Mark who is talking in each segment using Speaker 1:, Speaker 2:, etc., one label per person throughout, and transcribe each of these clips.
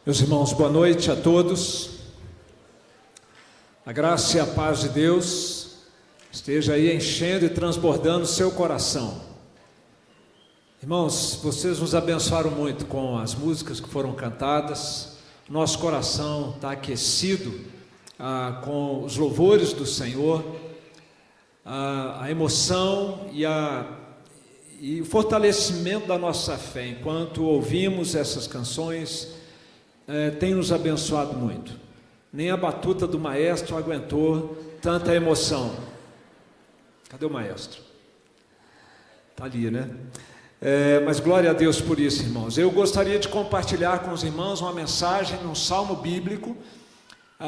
Speaker 1: Meus irmãos, boa noite a todos. A graça e a paz de Deus esteja aí enchendo e transbordando o seu coração. Irmãos, vocês nos abençoaram muito com as músicas que foram cantadas. Nosso coração está aquecido com os louvores do Senhor, a emoção e o fortalecimento da nossa fé enquanto ouvimos essas canções. Tem nos abençoado muito. Nem a batuta do maestro aguentou tanta emoção. Cadê o maestro? Está ali, né? Mas glória a Deus por isso, irmãos. Eu gostaria de compartilhar com os irmãos uma mensagem num salmo bíblico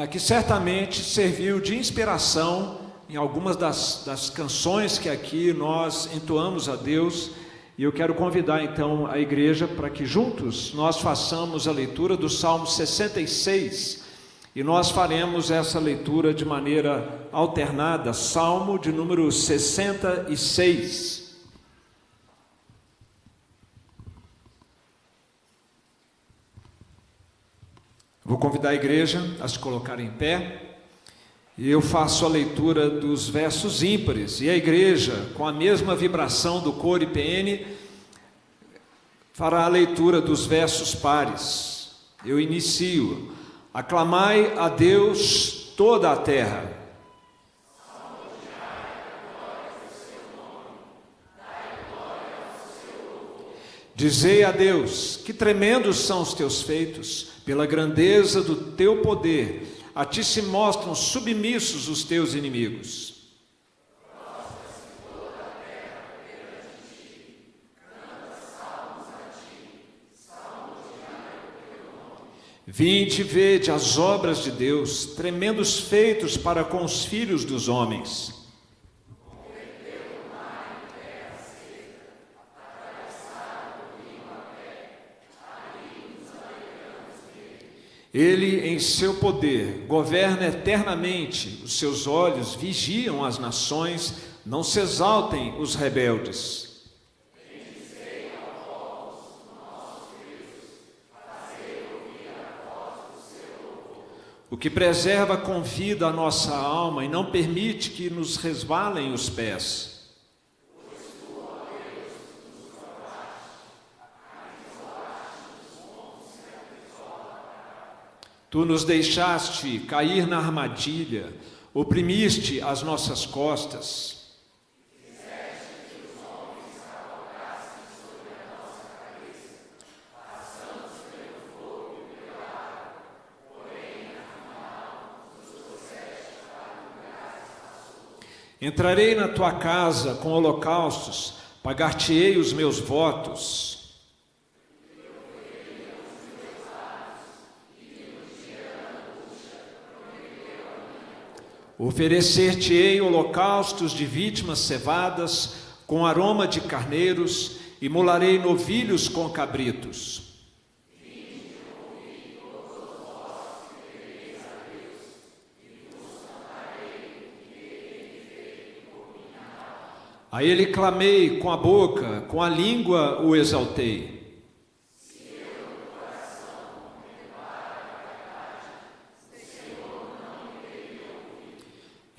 Speaker 1: que certamente serviu de inspiração em algumas das canções que aqui nós entoamos a Deus. E eu quero convidar então a igreja para que juntos nós façamos a leitura do Salmo 66, e nós faremos essa leitura de maneira alternada, Salmo de número 66. Vou convidar a igreja a se colocar em pé, e eu faço a leitura dos versos ímpares, e a igreja, com a mesma vibração do coro IPN, fará a leitura dos versos pares. Eu inicio: aclamai a Deus toda a terra. Dizei a Deus, que tremendos são os teus feitos, pela grandeza do teu poder, a ti se mostram submissos os teus inimigos. Vinde e vede as obras de Deus, tremendos feitos para com os filhos dos homens. Ele, em seu poder, governa eternamente, os seus olhos vigiam as nações, não se exaltem os rebeldes. O que preserva com vida a nossa alma e não permite que nos resvalem os pés. Tu nos deixaste cair na armadilha, oprimiste as nossas costas. Entrarei na tua casa com holocaustos, pagar-te-ei os meus votos. Oferecer-te-ei holocaustos de vítimas cevadas, com aroma de carneiros, e molarei novilhos com cabritos. A ele clamei com a boca, com a língua o exaltei.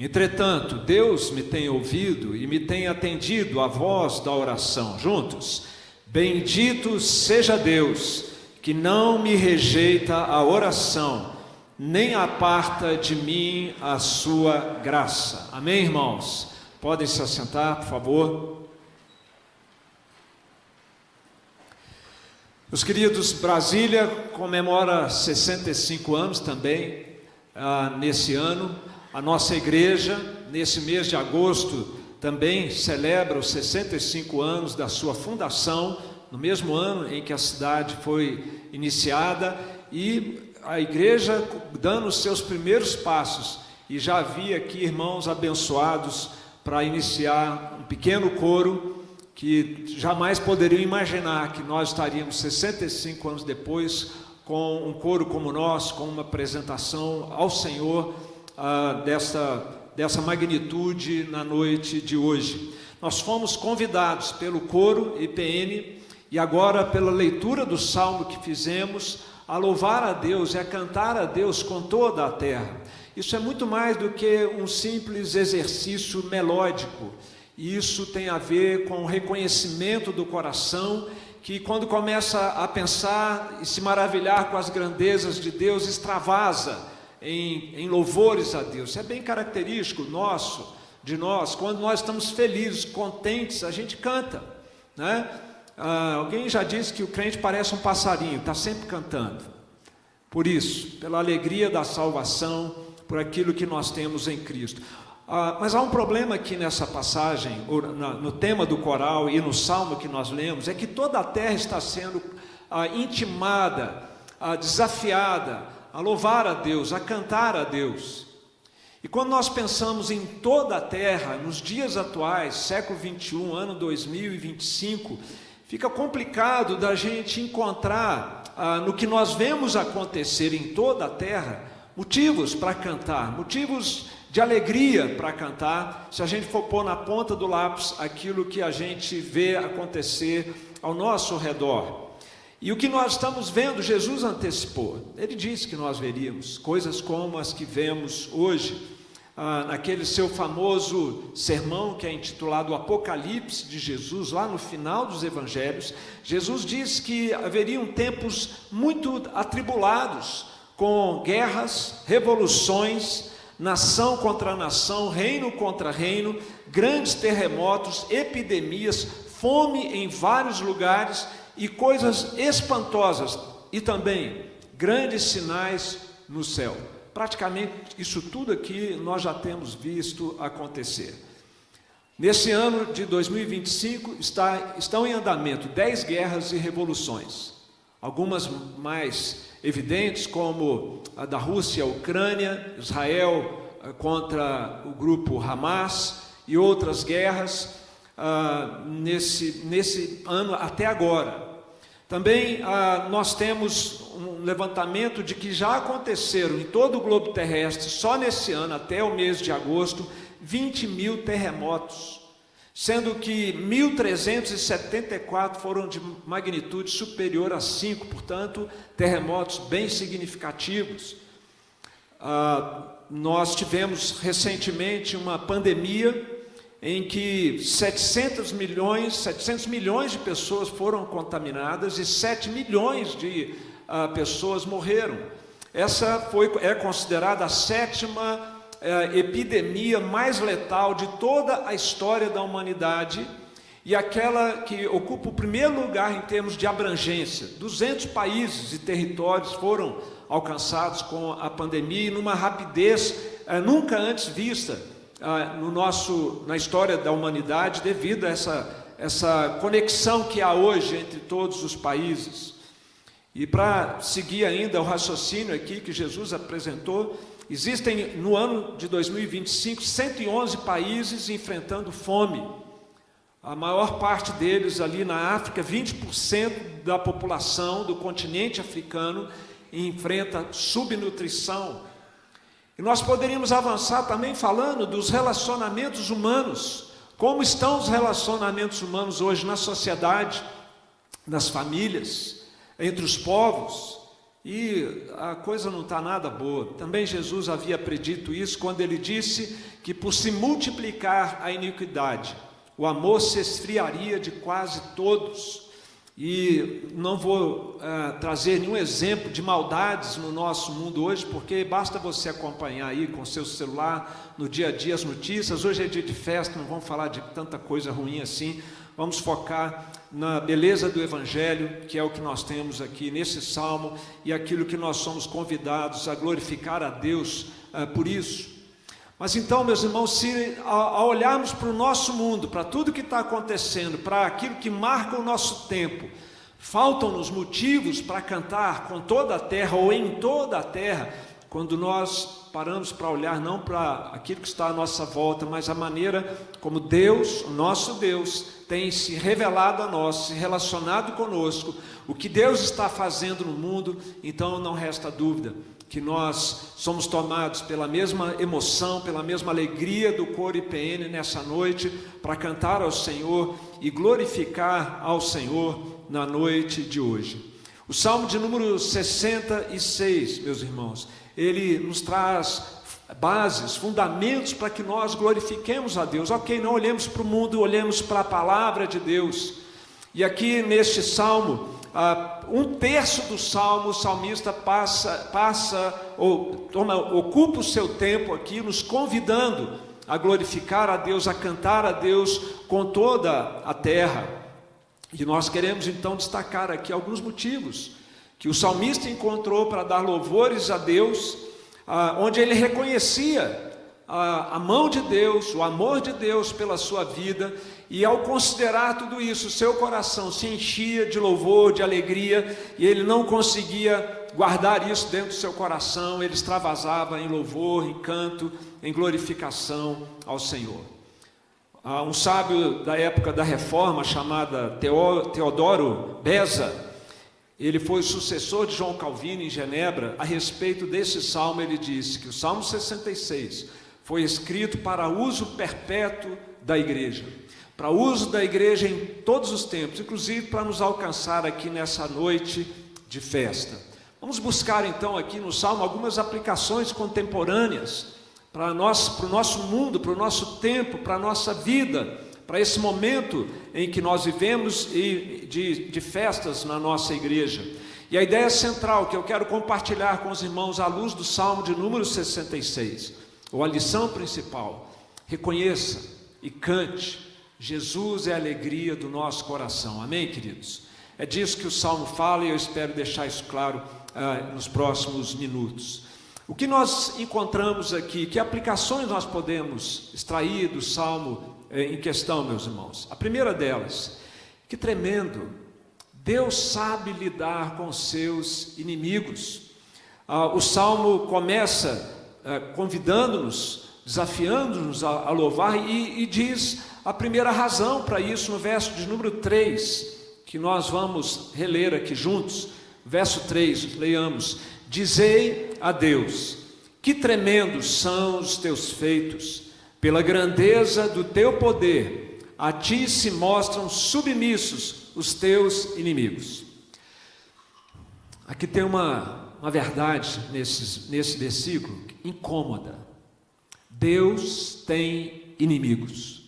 Speaker 1: Entretanto, Deus me tem ouvido e me tem atendido à voz da oração. Juntos, bendito seja Deus, que não me rejeita a oração, nem aparta de mim a sua graça. Amém, irmãos? Podem se assentar, por favor. Meus queridos, Brasília comemora 65 anos também, nesse ano. A nossa igreja, nesse mês de agosto, também celebra os 65 anos da sua fundação, no mesmo ano em que a cidade foi iniciada, e a igreja dando os seus primeiros passos, e já havia aqui irmãos abençoados para iniciar um pequeno coro, que jamais poderiam imaginar que nós estaríamos 65 anos depois, com um coro como o nosso, com uma apresentação ao Senhor, dessa magnitude na noite de hoje. Nós fomos convidados pelo coro IPN e agora pela leitura do salmo que fizemos a louvar a Deus e a cantar a Deus com toda a terra. Isso é muito mais do que um simples exercício melódico. Isso tem a ver com o reconhecimento do coração, que quando começa a pensar e se maravilhar com as grandezas de Deus, extravasa em louvores a Deus. Isso é bem característico de nós. Quando nós estamos felizes, contentes, a gente canta, né? Alguém já disse que o crente parece um passarinho, está sempre cantando. Por isso, pela alegria da salvação, por aquilo que nós temos em Cristo. Mas há um problema aqui nessa passagem, no tema do coral e no salmo que nós lemos, é que toda a terra está sendo intimada, desafiada a louvar a Deus, a cantar a Deus. E quando nós pensamos em toda a terra, nos dias atuais, século 21, ano 2025, fica complicado da gente encontrar no que nós vemos acontecer em toda a terra, motivos para cantar, motivos de alegria para cantar, se a gente for pôr na ponta do lápis aquilo que a gente vê acontecer ao nosso redor. E o que nós estamos vendo, Jesus antecipou. Ele disse que nós veríamos coisas como as que vemos hoje, naquele seu famoso sermão que é intitulado Apocalipse de Jesus, lá no final dos Evangelhos. Jesus disse que haveriam tempos muito atribulados, com guerras, revoluções, nação contra nação, reino contra reino, grandes terremotos, epidemias, fome em vários lugares e coisas espantosas, e também grandes sinais no céu. Praticamente isso tudo aqui nós já temos visto acontecer. Nesse ano de 2025 estão em andamento 10 guerras e revoluções, algumas mais evidentes, como a da Rússia, a Ucrânia, Israel contra o grupo Hamas, e outras guerras nesse ano até agora. Também nós temos um levantamento de que já aconteceram em todo o globo terrestre, só nesse ano, até o mês de agosto, 20 mil terremotos, sendo que 1.374 foram de magnitude superior a 5, portanto, terremotos bem significativos. Nós tivemos recentemente uma pandemia em que 700 milhões de pessoas foram contaminadas e 7 milhões de pessoas morreram. Essa é considerada a 7ª epidemia mais letal de toda a história da humanidade, e aquela que ocupa o primeiro lugar em termos de abrangência. 200 países e territórios foram alcançados com a pandemia, e numa rapidez nunca antes vista na história da humanidade, devido a essa conexão que há hoje entre todos os países. E para seguir ainda o raciocínio aqui que Jesus apresentou, existem no ano de 2025 111 países enfrentando fome. A maior parte deles ali na África, 20% da população do continente africano enfrenta subnutrição. E nós poderíamos avançar também falando dos relacionamentos humanos. Como estão os relacionamentos humanos hoje na sociedade, nas famílias, entre os povos? E a coisa não está nada boa. Também Jesus havia predito isso quando ele disse que por se multiplicar a iniquidade, o amor se esfriaria de quase todos. E não vou trazer nenhum exemplo de maldades no nosso mundo hoje, porque basta você acompanhar aí com seu celular, no dia a dia, as notícias. Hoje é dia de festa, não vamos falar de tanta coisa ruim assim. Vamos focar na beleza do Evangelho, que é o que nós temos aqui nesse salmo, e aquilo que nós somos convidados a glorificar a Deus por isso. Mas então, meus irmãos, se ao olharmos para o nosso mundo, para tudo que está acontecendo, para aquilo que marca o nosso tempo, faltam-nos motivos para cantar com toda a terra ou em toda a terra, quando nós paramos para olhar não para aquilo que está à nossa volta, mas a maneira como Deus, o nosso Deus, tem se revelado a nós, se relacionado conosco, o que Deus está fazendo no mundo. Então não resta dúvida que nós somos tomados pela mesma emoção, pela mesma alegria do coro IPN nessa noite, para cantar ao Senhor e glorificar ao Senhor na noite de hoje. O Salmo de número 66, meus irmãos, ele nos traz bases, fundamentos para que nós glorifiquemos a Deus. Ok, não olhemos para o mundo, olhemos para a palavra de Deus. E aqui neste Salmo, um terço do Salmo, o salmista ocupa o seu tempo aqui nos convidando a glorificar a Deus, a cantar a Deus com toda a terra. E nós queremos então destacar aqui alguns motivos que o salmista encontrou para dar louvores a Deus, onde ele reconhecia a mão de Deus, o amor de Deus pela sua vida, e ao considerar tudo isso, seu coração se enchia de louvor, de alegria, e ele não conseguia guardar isso dentro do seu coração, ele extravasava em louvor, em canto, em glorificação ao Senhor. Um sábio da época da Reforma, chamado Teodoro Beza, ele foi sucessor de João Calvino em Genebra. A respeito desse salmo, ele disse que o Salmo 66 foi escrito para uso perpétuo da igreja, para uso da igreja em todos os tempos, inclusive para nos alcançar aqui nessa noite de festa. Vamos buscar então aqui no salmo algumas aplicações contemporâneas para o nosso mundo, para o nosso tempo, para a nossa vida, para esse momento em que nós vivemos e de festas na nossa igreja. E a ideia central que eu quero compartilhar com os irmãos à luz do Salmo de número 66, ou a lição principal: reconheça e cante, Jesus é a alegria do nosso coração. Amém, queridos? É disso que o Salmo fala e eu espero deixar isso claro nos próximos minutos. O que nós encontramos aqui, que aplicações nós podemos extrair do Salmo em questão, meus irmãos? A primeira delas, que tremendo, Deus sabe lidar com seus inimigos. O Salmo começa convidando-nos, desafiando-nos a louvar, e diz a primeira razão para isso no verso de número 3, que nós vamos reler aqui juntos. Verso 3, leiamos: dizei a Deus, que tremendos são os teus feitos, pela grandeza do teu poder, a ti se mostram submissos os teus inimigos. Aqui tem uma verdade nesse versículo incômoda. Deus tem inimigos.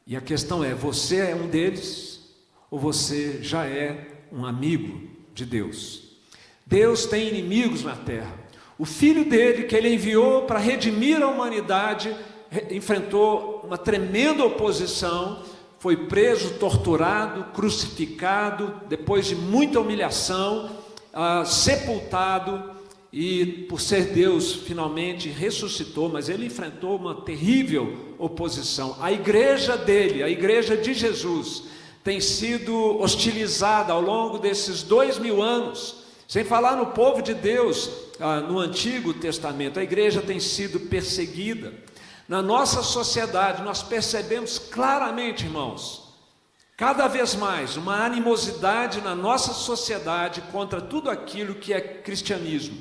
Speaker 1: E a questão é: você é um deles ou você já é um amigo de Deus? Deus tem inimigos na terra. O Filho dele, que ele enviou para redimir a humanidade, enfrentou uma tremenda oposição, foi preso, torturado, crucificado, depois de muita humilhação, sepultado, e por ser Deus finalmente ressuscitou, mas ele enfrentou uma terrível oposição. A igreja dele, a igreja de Jesus, tem sido hostilizada ao longo desses 2000 anos, sem falar no povo de Deus. No Antigo Testamento, a igreja tem sido perseguida. Na nossa sociedade, nós percebemos claramente, irmãos, cada vez mais, uma animosidade na nossa sociedade contra tudo aquilo que é cristianismo,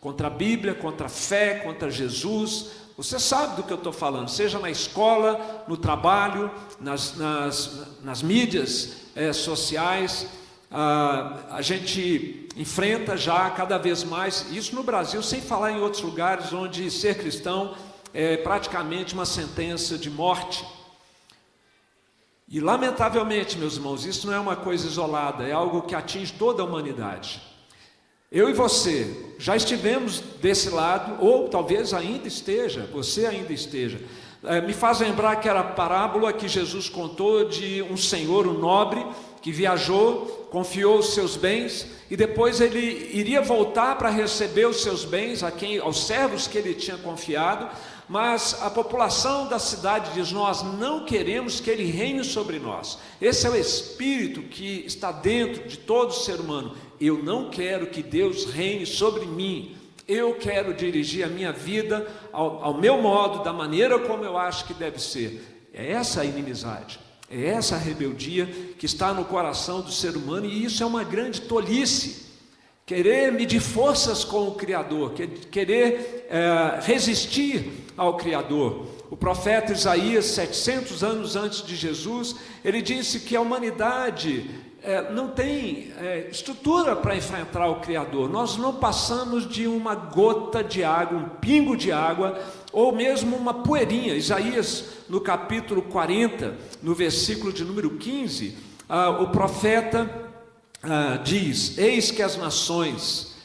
Speaker 1: contra a Bíblia, contra a fé, contra Jesus. Você sabe do que eu estou falando, seja na escola, no trabalho, nas mídias sociais. A gente enfrenta já cada vez mais isso no Brasil, sem falar em outros lugares onde ser cristão é praticamente uma sentença de morte. E lamentavelmente, meus irmãos, isso não é uma coisa isolada, é algo que atinge toda a humanidade. Eu e você já estivemos desse lado, ou talvez ainda esteja, você ainda esteja. Me faz lembrar aquela parábola que Jesus contou de um senhor, um nobre, que viajou, confiou os seus bens, e depois ele iria voltar para receber os seus bens aos servos que ele tinha confiado, mas a população da cidade diz: nós não queremos que ele reine sobre nós. Esse é o espírito que está dentro de todo ser humano. Eu não quero que Deus reine sobre mim. Eu quero dirigir a minha vida ao meu modo, da maneira como eu acho que deve ser. É essa a inimizade, é essa a rebeldia que está no coração do ser humano, e isso é uma grande tolice. Querer medir forças com o Criador, querer resistir ao Criador. O profeta Isaías, 700 anos antes de Jesus, ele disse que a humanidade não tem estrutura para enfrentar o Criador. Nós não passamos de uma gota de água, um pingo de água, ou mesmo uma poeirinha. Isaías, no capítulo 40, no versículo de número 15, o profeta diz: eis que as nações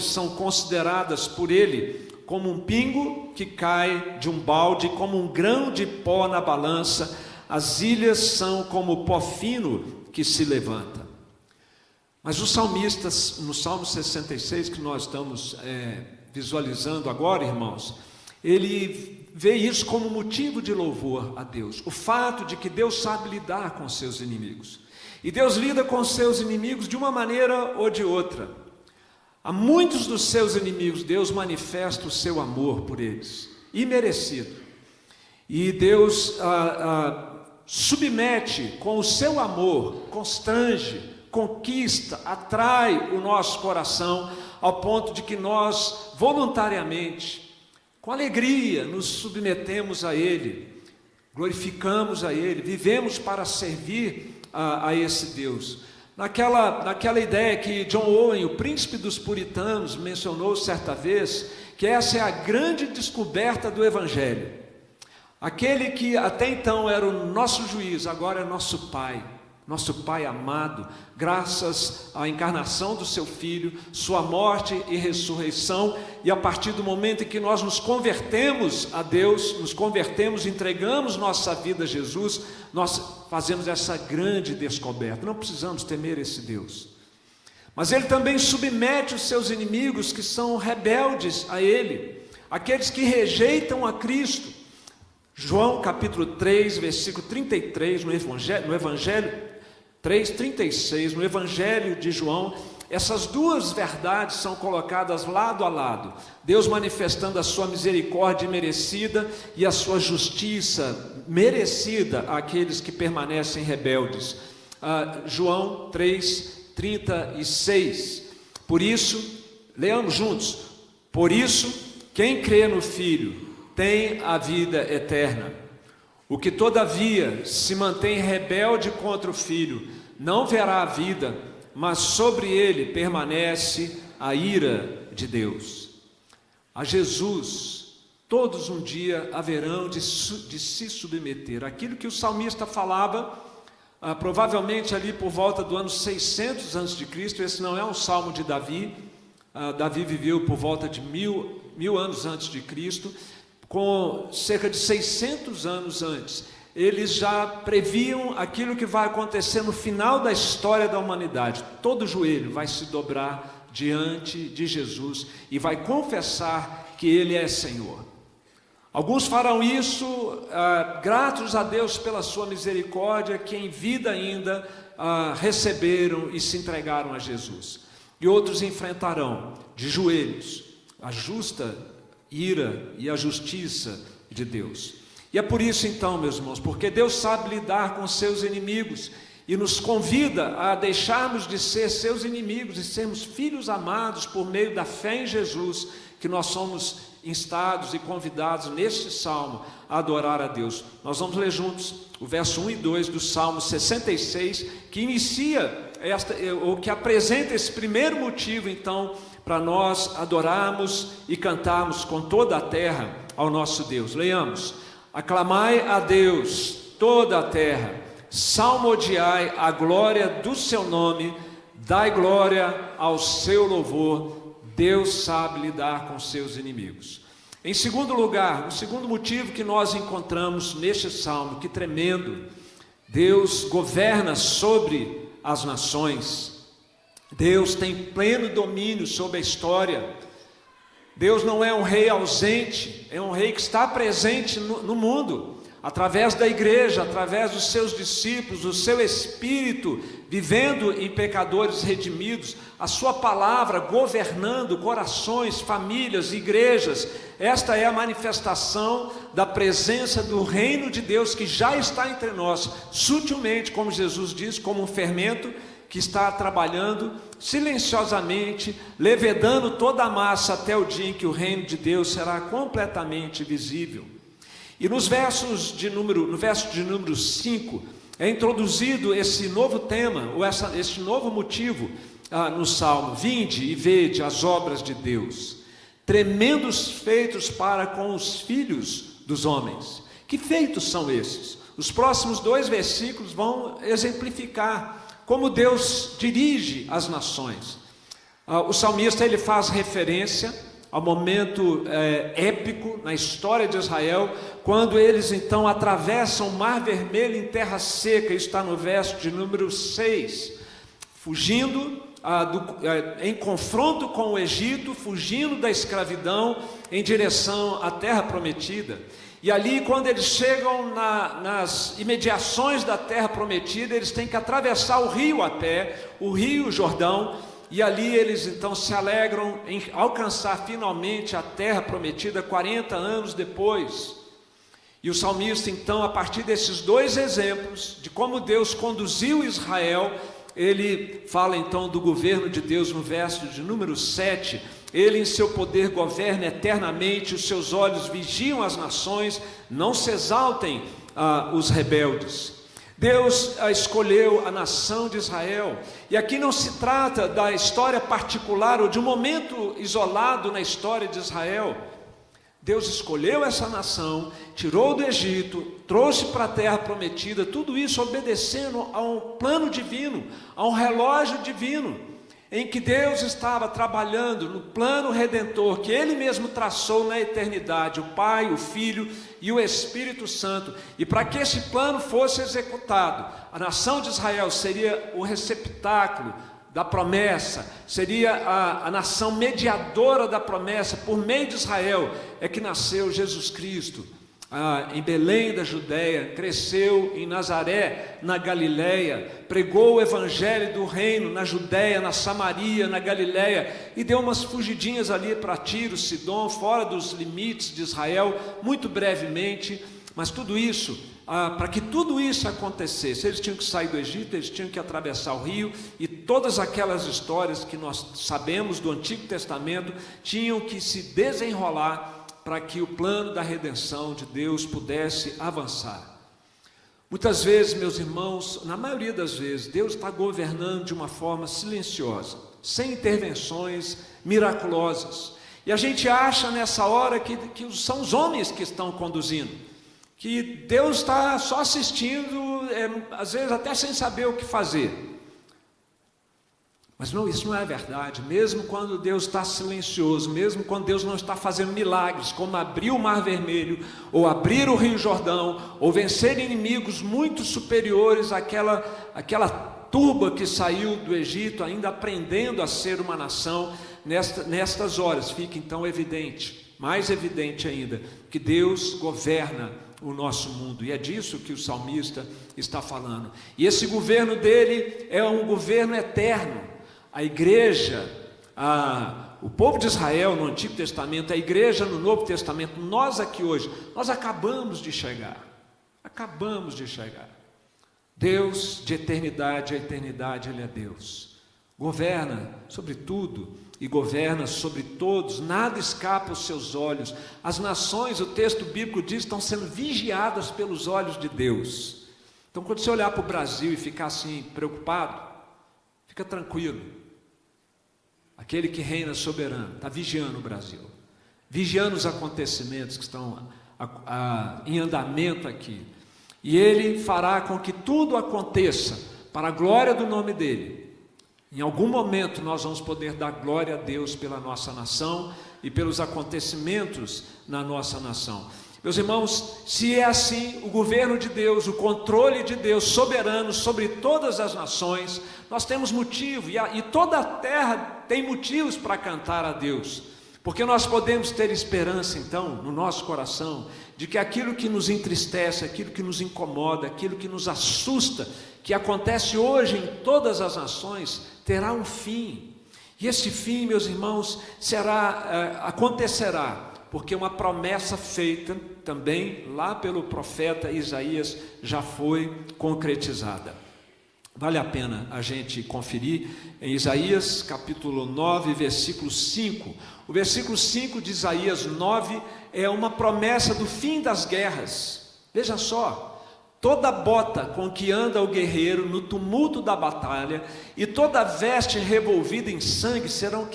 Speaker 1: são consideradas por ele como um pingo que cai de um balde, como um grão de pó na balança. As ilhas são como pó fino que se levanta. Mas os salmistas, no Salmo 66, que nós estamos visualizando agora, irmãos, ele vê isso como motivo de louvor a Deus. O fato de que Deus sabe lidar com seus inimigos. E Deus lida com seus inimigos de uma maneira ou de outra. A muitos dos seus inimigos, Deus manifesta o seu amor por eles, imerecido. E Deus submete com o seu amor, constrange, conquista, atrai o nosso coração, ao ponto de que nós, voluntariamente, com alegria, nos submetemos a Ele, glorificamos a Ele, vivemos para servir a esse Deus. Naquela ideia que John Owen, o príncipe dos puritanos, mencionou certa vez, que essa é a grande descoberta do Evangelho. Aquele que até então era o nosso juiz, agora é nosso Pai amado, graças à encarnação do seu Filho, sua morte e ressurreição, e a partir do momento em que nós nos convertemos a Deus, entregamos nossa vida a Jesus, nós fazemos essa grande descoberta. Não precisamos temer esse Deus. Mas Ele também submete os seus inimigos que são rebeldes a Ele, aqueles que rejeitam a Cristo. João capítulo 3, versículo 33, no Evangelho 3:36, no Evangelho de João, essas duas verdades são colocadas lado a lado. Deus manifestando a sua misericórdia merecida e a sua justiça merecida àqueles que permanecem rebeldes. João 3:36. Por isso, leamos juntos: por isso, quem crê no Filho tem a vida eterna. O que todavia se mantém rebelde contra o Filho não verá a vida, mas sobre ele permanece a ira de Deus. A Jesus todos um dia haverão de se submeter. Aquilo que o salmista falava, provavelmente ali por volta do ano 600 a.C., esse não é um salmo de Davi. Davi viveu por volta de mil anos antes de Cristo. Com cerca de 600 anos antes, eles já previam aquilo que vai acontecer no final da história da humanidade. Todo joelho vai se dobrar diante de Jesus e vai confessar que Ele é Senhor. Alguns farão isso gratos a Deus pela sua misericórdia, que em vida ainda receberam e se entregaram a Jesus. E outros enfrentarão de joelhos a justa ira e a justiça de Deus. E é por isso então, meus irmãos, porque Deus sabe lidar com seus inimigos e nos convida a deixarmos de ser seus inimigos e sermos filhos amados por meio da fé em Jesus, que nós somos instados e convidados neste salmo a adorar a Deus. Nós vamos ler juntos o verso 1 e 2 do Salmo 66, que inicia ou que apresenta esse primeiro motivo então para nós adorarmos e cantarmos com toda a terra ao nosso Deus. Leiamos: aclamai a Deus toda a terra, salmodiai a glória do seu nome, dai glória ao seu louvor. Deus sabe lidar com seus inimigos. Em segundo lugar, o segundo motivo que nós encontramos neste salmo, que tremendo: Deus governa sobre as nações. Deus tem pleno domínio sobre a história. Deus não é um rei ausente, é um rei que está presente no mundo, através da igreja, através dos seus discípulos, o seu Espírito vivendo em pecadores redimidos, a sua palavra governando corações, famílias, igrejas. Esta é a manifestação da presença do reino de Deus que já está entre nós, sutilmente, como Jesus diz, como um fermento que está trabalhando silenciosamente, levedando toda a massa até o dia em que o reino de Deus será completamente visível. E no verso de número 5, é introduzido esse novo tema, ou este novo motivo no Salmo: vinde e vede as obras de Deus, tremendos feitos para com os filhos dos homens. Que feitos são esses? Os próximos 2 versículos vão exemplificar como Deus dirige as nações. O salmista ele faz referência ao momento épico na história de Israel, quando eles então atravessam o Mar Vermelho em terra seca. Isso está no verso de número 6, fugindo em confronto com o Egito, fugindo da escravidão em direção à terra prometida. E ali, quando eles chegam nas imediações da terra prometida, eles têm que atravessar o rio a pé, o rio Jordão, e ali eles então se alegram em alcançar finalmente a terra prometida 40 anos depois. E o salmista então, a partir desses 2 exemplos de como Deus conduziu Israel, ele fala então do governo de Deus no verso de número 7. Ele em seu poder governa eternamente, os seus olhos vigiam as nações, não se exaltem os rebeldes. Deus escolheu a nação de Israel, e aqui não se trata da história particular ou de um momento isolado na história de Israel. Deus escolheu essa nação, tirou do Egito, trouxe para a terra prometida, tudo isso obedecendo a um plano divino, a um relógio divino, em que Deus estava trabalhando no plano redentor que Ele mesmo traçou na eternidade, o Pai, o Filho e o Espírito Santo. E para que esse plano fosse executado, a nação de Israel seria o receptáculo da promessa, seria a nação mediadora da promessa. Por meio de Israel é que nasceu Jesus Cristo. Em Belém da Judéia, cresceu em Nazaré, na Galileia, pregou o evangelho do reino na Judéia, na Samaria, na Galileia, e deu umas fugidinhas ali para Tiro, Sidom, fora dos limites de Israel, muito brevemente. Mas tudo isso, para que tudo isso acontecesse, eles tinham que sair do Egito, eles tinham que atravessar o rio, e todas aquelas histórias que nós sabemos do Antigo Testamento tinham que se desenrolar para que o plano da redenção de Deus pudesse avançar. Muitas vezes, meus irmãos, na maioria das vezes, Deus está governando de uma forma silenciosa, sem intervenções miraculosas. E a gente acha nessa hora que são os homens que estão conduzindo, que Deus está só assistindo, às vezes até sem saber o que fazer. Mas não, isso não é verdade. Mesmo quando Deus está silencioso, mesmo quando Deus não está fazendo milagres, como abrir o Mar Vermelho, ou abrir o Rio Jordão, ou vencer inimigos muito superiores àquela turba que saiu do Egito, ainda aprendendo a ser uma nação, nestas horas fica então evidente, mais evidente ainda, que Deus governa o nosso mundo, e é disso que o salmista está falando. E esse governo dele é um governo eterno. A igreja, o povo de Israel no Antigo Testamento, a igreja no Novo Testamento, nós aqui hoje, nós acabamos de chegar. Deus, de eternidade a eternidade, Ele é Deus. Governa sobre tudo e governa sobre todos, nada escapa aos seus olhos. As nações, o texto bíblico diz, estão sendo vigiadas pelos olhos de Deus. Então, quando você olhar para o Brasil e ficar assim, preocupado, fica tranquilo. Aquele que reina soberano está vigiando o Brasil, vigiando os acontecimentos que estão em andamento aqui, e Ele fará com que tudo aconteça para a glória do nome dEle. Em algum momento nós vamos poder dar glória a Deus pela nossa nação e pelos acontecimentos na nossa nação. Meus irmãos, se é assim, o governo de Deus, o controle de Deus soberano sobre todas as nações, nós temos motivo, e toda a terra tem motivos para cantar a Deus, porque nós podemos ter esperança então, no nosso coração, de que aquilo que nos entristece, aquilo que nos incomoda, aquilo que nos assusta, que acontece hoje em todas as nações, terá um fim. E esse fim, meus irmãos, acontecerá, porque uma promessa feita também lá pelo profeta Isaías já foi concretizada. Vale a pena a gente conferir em Isaías capítulo 9, versículo 5. O versículo 5 de Isaías 9 é uma promessa do fim das guerras. Veja só, toda bota com que anda o guerreiro no tumulto da batalha, e toda veste revolvida em sangue serão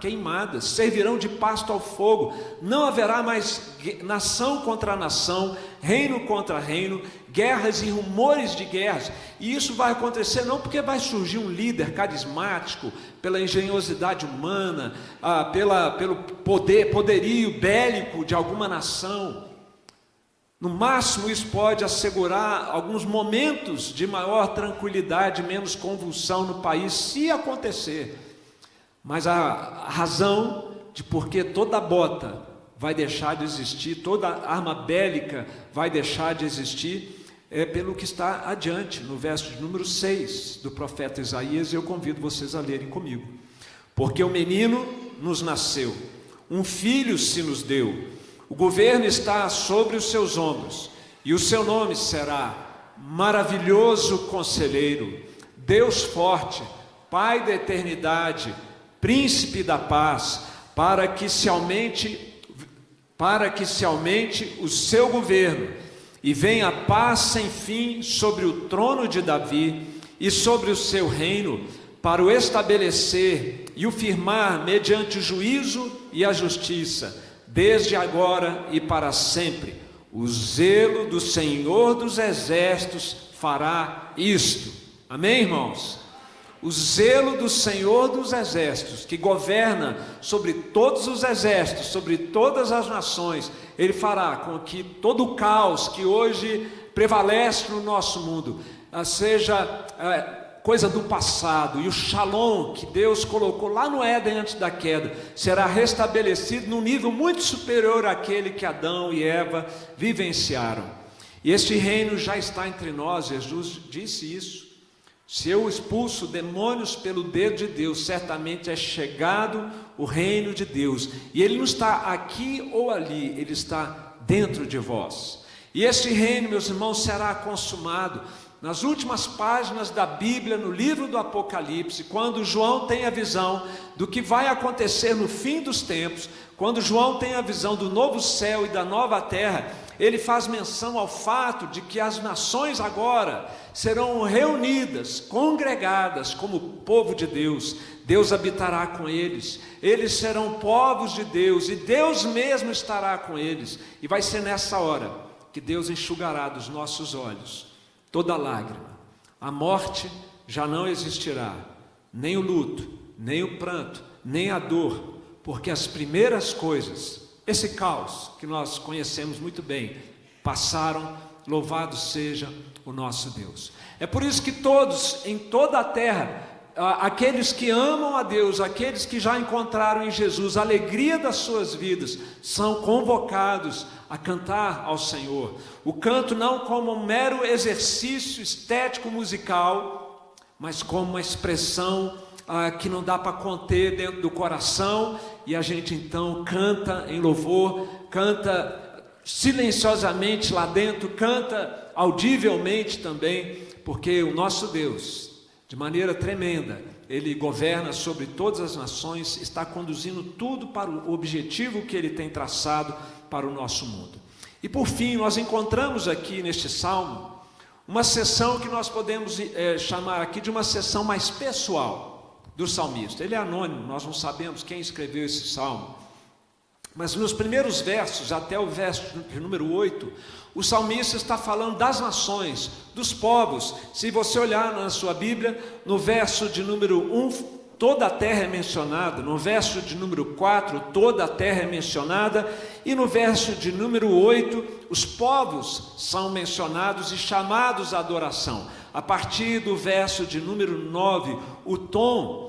Speaker 1: queimadas, servirão de pasto ao fogo. Não haverá mais nação contra nação, reino contra reino, guerras e rumores de guerras. E isso vai acontecer não porque vai surgir um líder carismático, pela engenhosidade humana, pelo poderio bélico de alguma nação. No máximo isso pode assegurar alguns momentos de maior tranquilidade, menos convulsão no país, se acontecer. Mas a razão de por que toda bota vai deixar de existir, toda arma bélica vai deixar de existir, é pelo que está adiante, no verso de número 6 do profeta Isaías, e eu convido vocês a lerem comigo. Porque o menino nos nasceu, um filho se nos deu, o governo está sobre os seus ombros, e o seu nome será Maravilhoso Conselheiro, Deus Forte, Pai da Eternidade, Príncipe da Paz, para que se aumente o seu governo, e venha a paz sem fim sobre o trono de Davi, e sobre o seu reino, para o estabelecer e o firmar mediante o juízo e a justiça, desde agora e para sempre. O zelo do Senhor dos Exércitos fará isto. Amém, irmãos? O zelo do Senhor dos Exércitos, que governa sobre todos os exércitos, sobre todas as nações, Ele fará com que todo o caos que hoje prevalece no nosso mundo seja coisa do passado, e o shalom que Deus colocou lá no Éden antes da queda será restabelecido num nível muito superior àquele que Adão e Eva vivenciaram. E este reino já está entre nós. Jesus disse isso: se eu expulso demônios pelo dedo de Deus, certamente é chegado o reino de Deus. E Ele não está aqui ou ali, Ele está dentro de vós. E este reino, meus irmãos, será consumado nas últimas páginas da Bíblia, no livro do Apocalipse, quando João tem a visão do que vai acontecer no fim dos tempos, quando João tem a visão do novo céu e da nova terra, ele faz menção ao fato de que as nações agora serão reunidas, congregadas como povo de Deus. Deus habitará com eles, eles serão povos de Deus, e Deus mesmo estará com eles. E vai ser nessa hora que Deus enxugará dos nossos olhos toda lágrima. A morte já não existirá, nem o luto, nem o pranto, nem a dor, porque as primeiras coisas, esse caos que nós conhecemos muito bem, passaram. Louvado seja o nosso Deus. É por isso que todos, em toda a terra, aqueles que amam a Deus, aqueles que já encontraram em Jesus a alegria das suas vidas, são convocados a cantar ao Senhor. O canto não como um mero exercício estético musical, mas como uma expressão que não dá para conter dentro do coração, e a gente então canta em louvor, canta silenciosamente lá dentro, canta audivelmente também, porque o nosso Deus, de maneira tremenda, Ele governa sobre todas as nações, está conduzindo tudo para o objetivo que Ele tem traçado para o nosso mundo. E por fim, nós encontramos aqui neste salmo uma seção que nós podemos chamar aqui de uma seção mais pessoal do salmista. Ele é anônimo, nós não sabemos quem escreveu esse salmo, mas nos primeiros versos, até o verso de número 8, o salmista está falando das nações, dos povos. Se você olhar na sua Bíblia, no verso de número 1, toda a terra é mencionada. No verso de número 4, toda a terra é mencionada. E no verso de número 8, os povos são mencionados e chamados à adoração. A partir do verso de número 9, o tom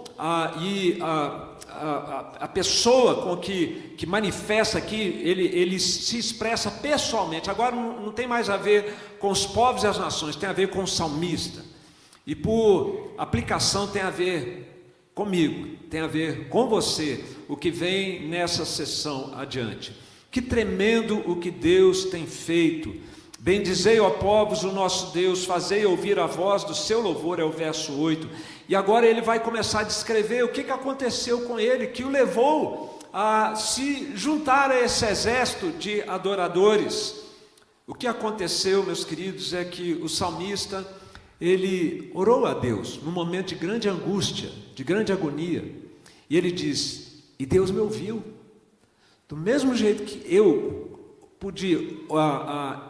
Speaker 1: a pessoa com que manifesta aqui, ele se expressa pessoalmente. Agora não tem mais a ver com os povos e as nações, tem a ver com o salmista. E por aplicação tem a ver comigo, tem a ver com você, o que vem nessa sessão adiante. Que tremendo o que Deus tem feito. Bendizei, ó povos, o nosso Deus, fazei ouvir a voz do seu louvor, é o verso 8. E agora ele vai começar a descrever o que aconteceu com ele, que o levou a se juntar a esse exército de adoradores. O que aconteceu, meus queridos, é que o salmista, ele orou a Deus num momento de grande angústia, de grande agonia, e ele diz: e Deus me ouviu. Do mesmo jeito que eu pude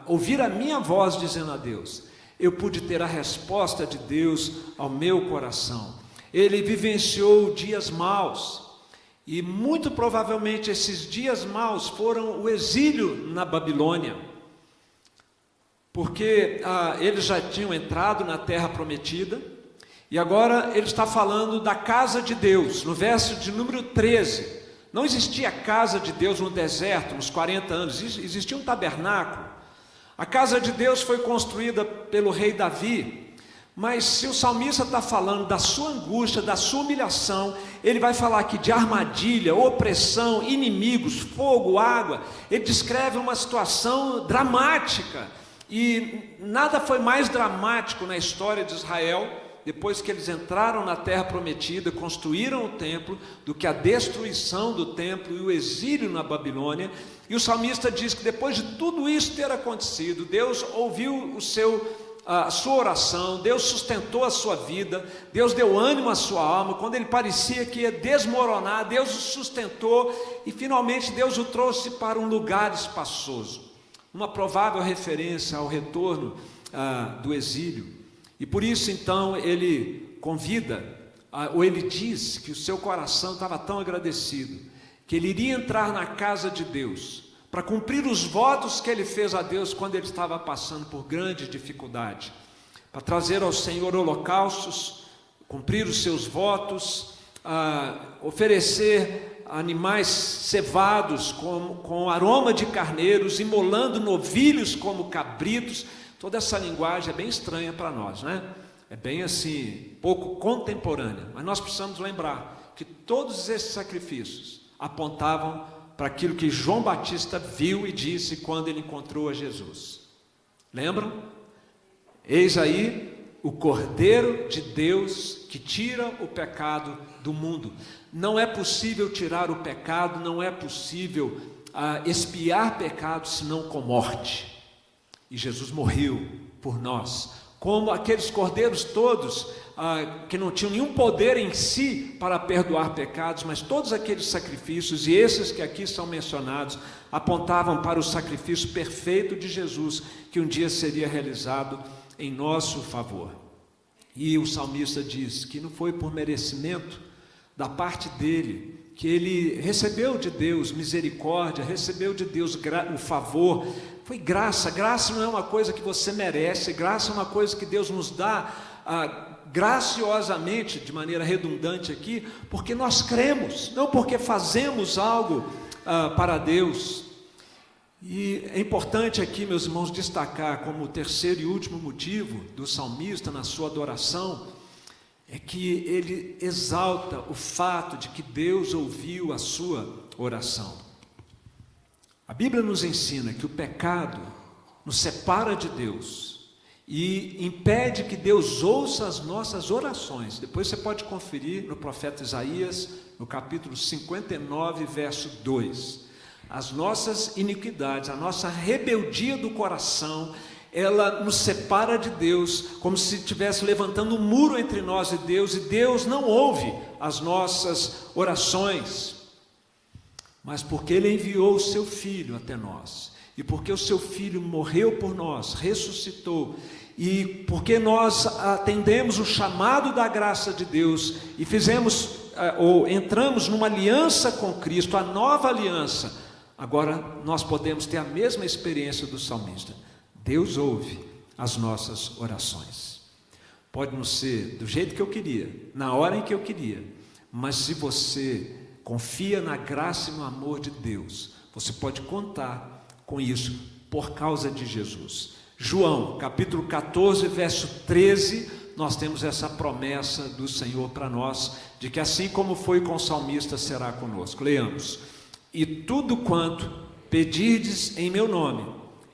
Speaker 1: ouvir a minha voz dizendo a Deus, eu pude ter a resposta de Deus ao meu coração. Ele vivenciou dias maus, e muito provavelmente esses dias maus foram o exílio na Babilônia, porque eles já tinham entrado na terra prometida, e agora ele está falando da casa de Deus, no verso de número 13, não existia casa de Deus no deserto, nos 40 anos, existia um tabernáculo. A casa de Deus foi construída pelo rei Davi, mas se o salmista está falando da sua angústia, da sua humilhação, ele vai falar aqui de armadilha, opressão, inimigos, fogo, água. Ele descreve uma situação dramática, e nada foi mais dramático na história de Israel, depois que eles entraram na terra prometida, construíram o templo, do que a destruição do templo e o exílio na Babilônia. E o salmista diz que depois de tudo isso ter acontecido, Deus ouviu a sua oração, Deus sustentou a sua vida, Deus deu ânimo à sua alma. Quando ele parecia que ia desmoronar, Deus o sustentou, e finalmente Deus o trouxe para um lugar espaçoso, uma provável referência ao retorno do exílio. E por isso então ele convida, ou ele diz que o seu coração estava tão agradecido, que ele iria entrar na casa de Deus, para cumprir os votos que ele fez a Deus quando ele estava passando por grande dificuldade, para trazer ao Senhor holocaustos, cumprir os seus votos, oferecer animais cevados com aroma de carneiros, imolando novilhos como cabritos. Toda essa linguagem é bem estranha para nós, né? É bem assim, pouco contemporânea, mas nós precisamos lembrar que todos esses sacrifícios apontavam para aquilo que João Batista viu e disse quando ele encontrou a Jesus. Lembram? Eis aí o Cordeiro de Deus que tira o pecado do mundo. Não é possível tirar o pecado, não é possível expiar pecado senão com morte. E Jesus morreu por nós, como aqueles cordeiros todos que não tinham nenhum poder em si para perdoar pecados, mas todos aqueles sacrifícios, e esses que aqui são mencionados, apontavam para o sacrifício perfeito de Jesus, que um dia seria realizado em nosso favor. E o salmista diz que não foi por merecimento da parte dele, que ele recebeu de Deus misericórdia, recebeu de Deus o favor. Foi graça. Graça não é uma coisa que você merece, graça é uma coisa que Deus nos dá graciosamente, de maneira redundante aqui, porque nós cremos, não porque fazemos algo para Deus. E é importante aqui, meus irmãos, destacar como o terceiro e último motivo do salmista na sua adoração, é que ele exalta o fato de que Deus ouviu a sua oração. A Bíblia nos ensina que o pecado nos separa de Deus e impede que Deus ouça as nossas orações. Depois você pode conferir no profeta Isaías, no capítulo 59, verso 2. As nossas iniquidades, a nossa rebeldia do coração, ela nos separa de Deus, como se estivesse levantando um muro entre nós e Deus não ouve as nossas orações. Mas porque Ele enviou o seu Filho até nós, e porque o seu Filho morreu por nós, ressuscitou, e porque nós atendemos o chamado da graça de Deus, e entramos numa aliança com Cristo, a nova aliança, agora nós podemos ter a mesma experiência do salmista. Deus ouve as nossas orações. Pode não ser do jeito que eu queria, na hora em que eu queria, mas se você confia na graça e no amor de Deus, você pode contar com isso por causa de Jesus. João, capítulo 14, verso 13, nós temos essa promessa do Senhor para nós, de que assim como foi com o salmista, será conosco. Leiamos: e tudo quanto pedirdes em meu nome,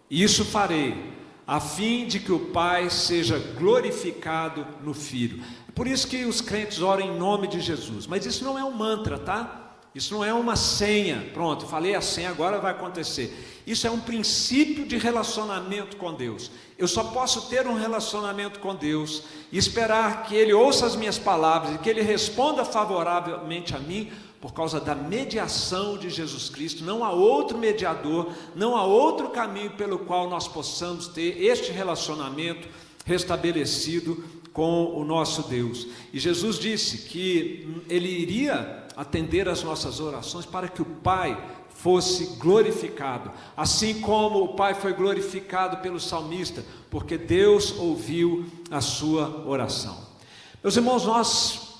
Speaker 1: isso farei, a fim de que o Pai seja glorificado no Filho. Por isso que os crentes oram em nome de Jesus, mas isso não é um mantra, tá? Isso não é uma senha, pronto, falei a senha, agora vai acontecer. Isso é um princípio de relacionamento com Deus. Eu só posso ter um relacionamento com Deus e esperar que Ele ouça as minhas palavras e que Ele responda favoravelmente a mim por causa da mediação de Jesus Cristo. Não há outro mediador, não há outro caminho pelo qual nós possamos ter este relacionamento restabelecido com o nosso Deus. E Jesus disse que Ele iria atender as nossas orações para que o Pai fosse glorificado, assim como o Pai foi glorificado pelo salmista, porque Deus ouviu a sua oração. Meus irmãos, nós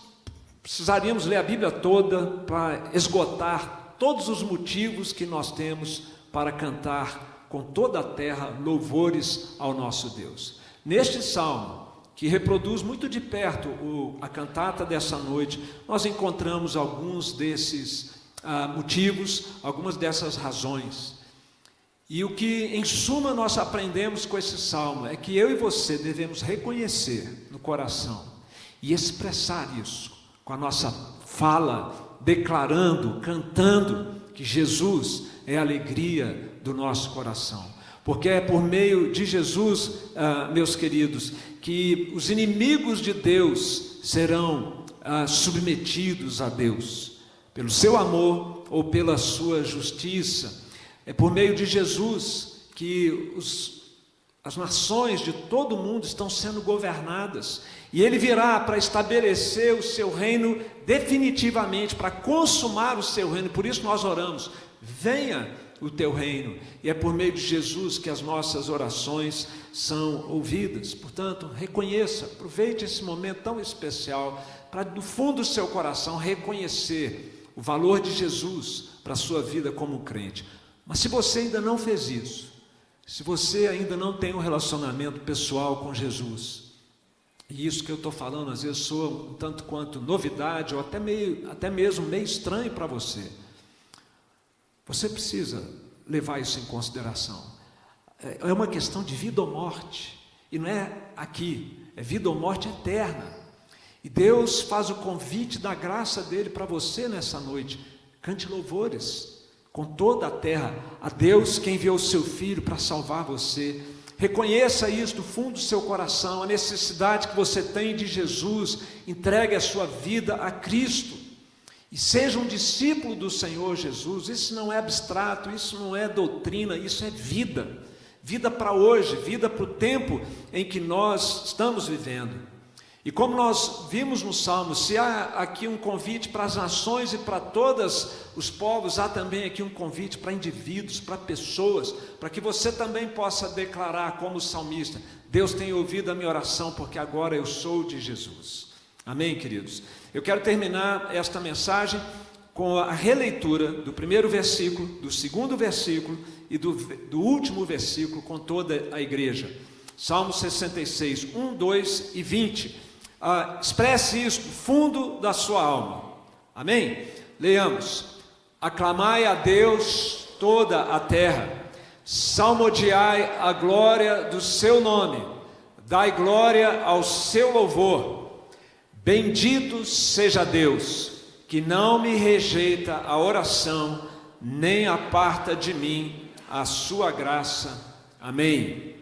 Speaker 1: precisaríamos ler a Bíblia toda para esgotar todos os motivos que nós temos para cantar com toda a terra louvores ao nosso Deus. Neste salmo, que reproduz muito de perto a cantata dessa noite, nós encontramos alguns desses motivos, algumas dessas razões. E o que em suma nós aprendemos com esse salmo é que eu e você devemos reconhecer no coração e expressar isso com a nossa fala, declarando, cantando que Jesus é a alegria do nosso coração. Porque é por meio de Jesus, meus queridos, que os inimigos de Deus serão submetidos a Deus, pelo seu amor ou pela sua justiça. É por meio de Jesus que as nações de todo o mundo estão sendo governadas, e Ele virá para estabelecer o seu reino definitivamente, para consumar o seu reino. Por isso nós oramos: venha o teu reino, e é por meio de Jesus que as nossas orações são ouvidas. Portanto, reconheça, aproveite esse momento tão especial para do fundo do seu coração reconhecer o valor de Jesus para a sua vida como crente. Mas se você ainda não fez isso, se você ainda não tem um relacionamento pessoal com Jesus, e isso que eu estou falando às vezes soa um tanto quanto novidade, ou até mesmo meio estranho para você, você precisa levar isso em consideração. É uma questão de vida ou morte, e não é aqui, é vida ou morte eterna. E Deus faz o convite da graça dele para você nessa noite: cante louvores com toda a terra a Deus que enviou o seu Filho para salvar você. Reconheça isso do fundo do seu coração, a necessidade que você tem de Jesus. Entregue a sua vida a Cristo e seja um discípulo do Senhor Jesus. Isso não é abstrato, isso não é doutrina, isso é vida. Vida para hoje, vida para o tempo em que nós estamos vivendo. E como nós vimos no Salmo, se há aqui um convite para as nações e para todos os povos, há também aqui um convite para indivíduos, para pessoas, para que você também possa declarar como salmista: Deus tem ouvido a minha oração, porque agora eu sou de Jesus. Amém, queridos? Eu quero terminar esta mensagem com a releitura do primeiro versículo, do segundo versículo e do último versículo com toda a igreja. Salmo 66, 1, 2 e 20. Expresse isso do fundo da sua alma. Amém? Leiamos: aclamai a Deus toda a terra, salmodiai a glória do seu nome, dai glória ao seu louvor. Bendito seja Deus, que não me rejeita a oração, nem aparta de mim a sua graça. Amém.